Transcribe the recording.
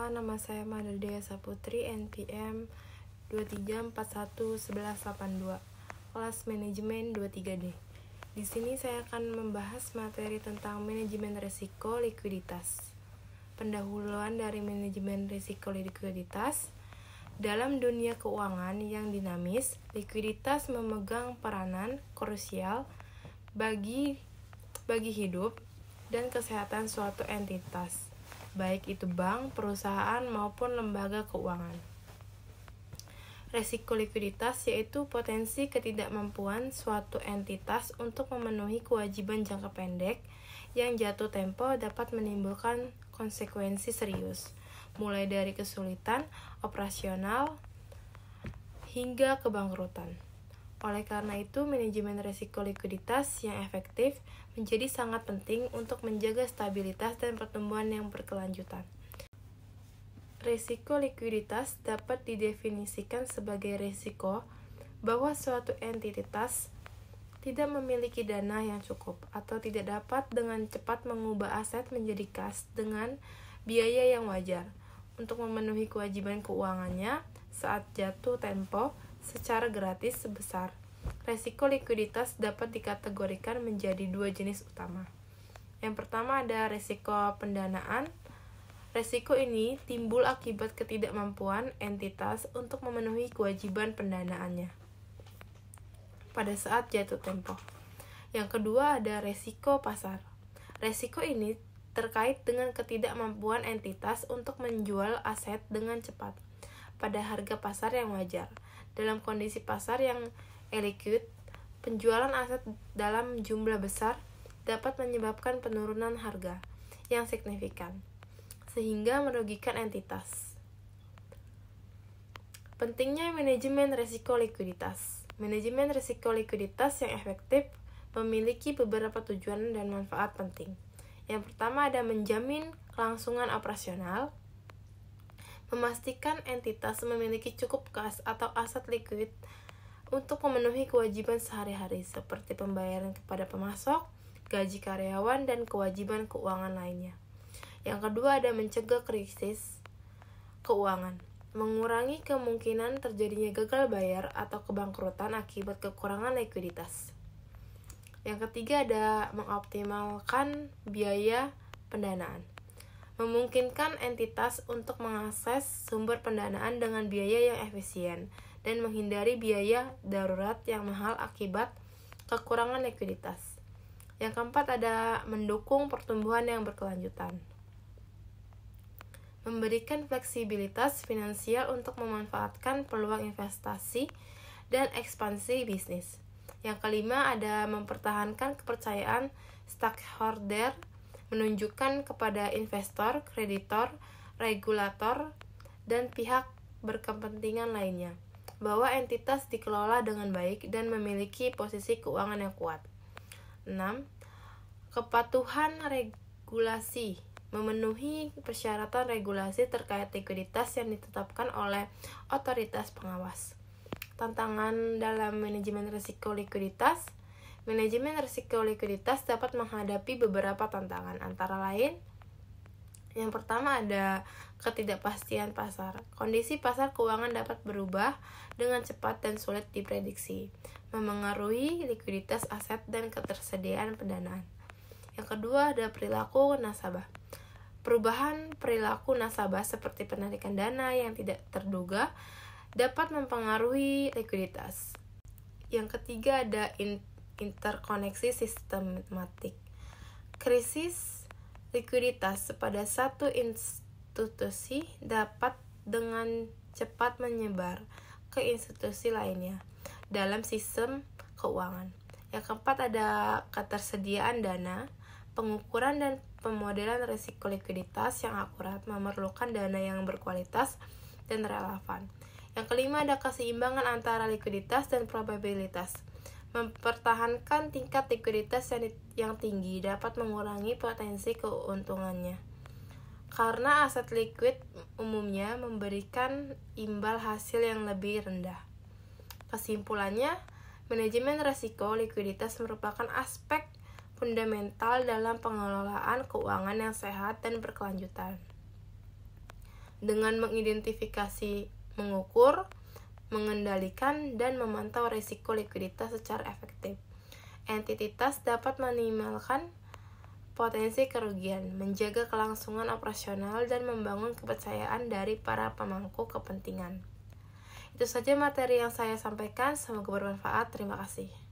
Perkenalkan, nama saya Madaldea Saputri, NPM 23411182, kelas manajemen 23D. Di sini saya akan membahas materi tentang manajemen risiko likuiditas. Pendahuluan dari manajemen risiko likuiditas. Dalam dunia keuangan yang dinamis, likuiditas memegang peranan krusial bagi hidup dan kesehatan suatu entitas, baik itu bank, perusahaan, maupun lembaga keuangan. Risiko likuiditas yaitu potensi ketidakmampuan suatu entitas untuk memenuhi kewajiban jangka pendek yang jatuh tempo dapat menimbulkan konsekuensi serius, mulai dari kesulitan operasional hingga kebangkrutan. Oleh karena itu, manajemen risiko likuiditas yang efektif menjadi sangat penting untuk menjaga stabilitas dan pertumbuhan yang berkelanjutan. Risiko likuiditas dapat didefinisikan sebagai risiko bahwa suatu entitas tidak memiliki dana yang cukup atau tidak dapat dengan cepat mengubah aset menjadi kas dengan biaya yang wajar untuk memenuhi kewajiban keuangannya saat jatuh tempo secara gratis sebesar. Risiko likuiditas dapat dikategorikan menjadi dua jenis utama. Yang pertama ada risiko pendanaan. Risiko ini timbul akibat ketidakmampuan entitas untuk memenuhi kewajiban pendanaannya pada saat jatuh tempo. Yang kedua ada risiko pasar. Risiko ini terkait dengan ketidakmampuan entitas untuk menjual aset dengan cepat pada harga pasar yang wajar. Dalam kondisi pasar yang illiquid, penjualan aset dalam jumlah besar dapat menyebabkan penurunan harga yang signifikan, sehingga merugikan entitas. Pentingnya manajemen risiko likuiditas. Manajemen risiko likuiditas yang efektif memiliki beberapa tujuan dan manfaat penting. Yang pertama ada menjamin kelangsungan operasional, memastikan entitas memiliki cukup kas atau aset likuid untuk memenuhi kewajiban sehari-hari seperti pembayaran kepada pemasok, gaji karyawan, dan kewajiban keuangan lainnya. Yang kedua ada mencegah krisis keuangan, mengurangi kemungkinan terjadinya gagal bayar atau kebangkrutan akibat kekurangan likuiditas. Yang ketiga ada mengoptimalkan biaya pendanaan, memungkinkan entitas untuk mengakses sumber pendanaan dengan biaya yang efisien dan menghindari biaya darurat yang mahal akibat kekurangan likuiditas. Yang keempat ada mendukung pertumbuhan yang berkelanjutan, memberikan fleksibilitas finansial untuk memanfaatkan peluang investasi dan ekspansi bisnis. Yang kelima ada mempertahankan kepercayaan stakeholder, menunjukkan kepada investor, kreditor, regulator, dan pihak berkepentingan lainnya bahwa entitas dikelola dengan baik dan memiliki posisi keuangan yang kuat. 6. Kepatuhan regulasi, memenuhi persyaratan regulasi terkait likuiditas yang ditetapkan oleh otoritas pengawas. Tantangan dalam manajemen risiko likuiditas. Manajemen risiko likuiditas dapat menghadapi beberapa tantangan, antara lain yang pertama ada ketidakpastian pasar. Kondisi pasar keuangan dapat berubah dengan cepat dan sulit diprediksi, memengaruhi likuiditas aset dan ketersediaan pendanaan. Yang kedua ada perilaku nasabah. Perubahan perilaku nasabah seperti penarikan dana yang tidak terduga dapat mempengaruhi likuiditas. Yang ketiga ada interkoneksi sistematik. Krisis likuiditas pada satu institusi dapat dengan cepat menyebar ke institusi lainnya dalam sistem keuangan. Yang keempat ada ketersediaan dana. Pengukuran dan pemodelan risiko likuiditas yang akurat memerlukan dana yang berkualitas dan relevan. Yang kelima ada keseimbangan antara likuiditas dan probabilitas. Mempertahankan tingkat likuiditas yang tinggi dapat mengurangi potensi keuntungannya, karena aset likuid umumnya memberikan imbal hasil yang lebih rendah. Kesimpulannya, manajemen risiko likuiditas merupakan aspek fundamental dalam pengelolaan keuangan yang sehat dan berkelanjutan. dengan mengidentifikasi, mengukur, mengendalikan, dan memantau risiko likuiditas secara efektif. Entitas dapat meminimalkan potensi kerugian, menjaga kelangsungan operasional, dan membangun kepercayaan dari para pemangku kepentingan. Itu saja materi yang saya sampaikan, semoga bermanfaat. Terima kasih.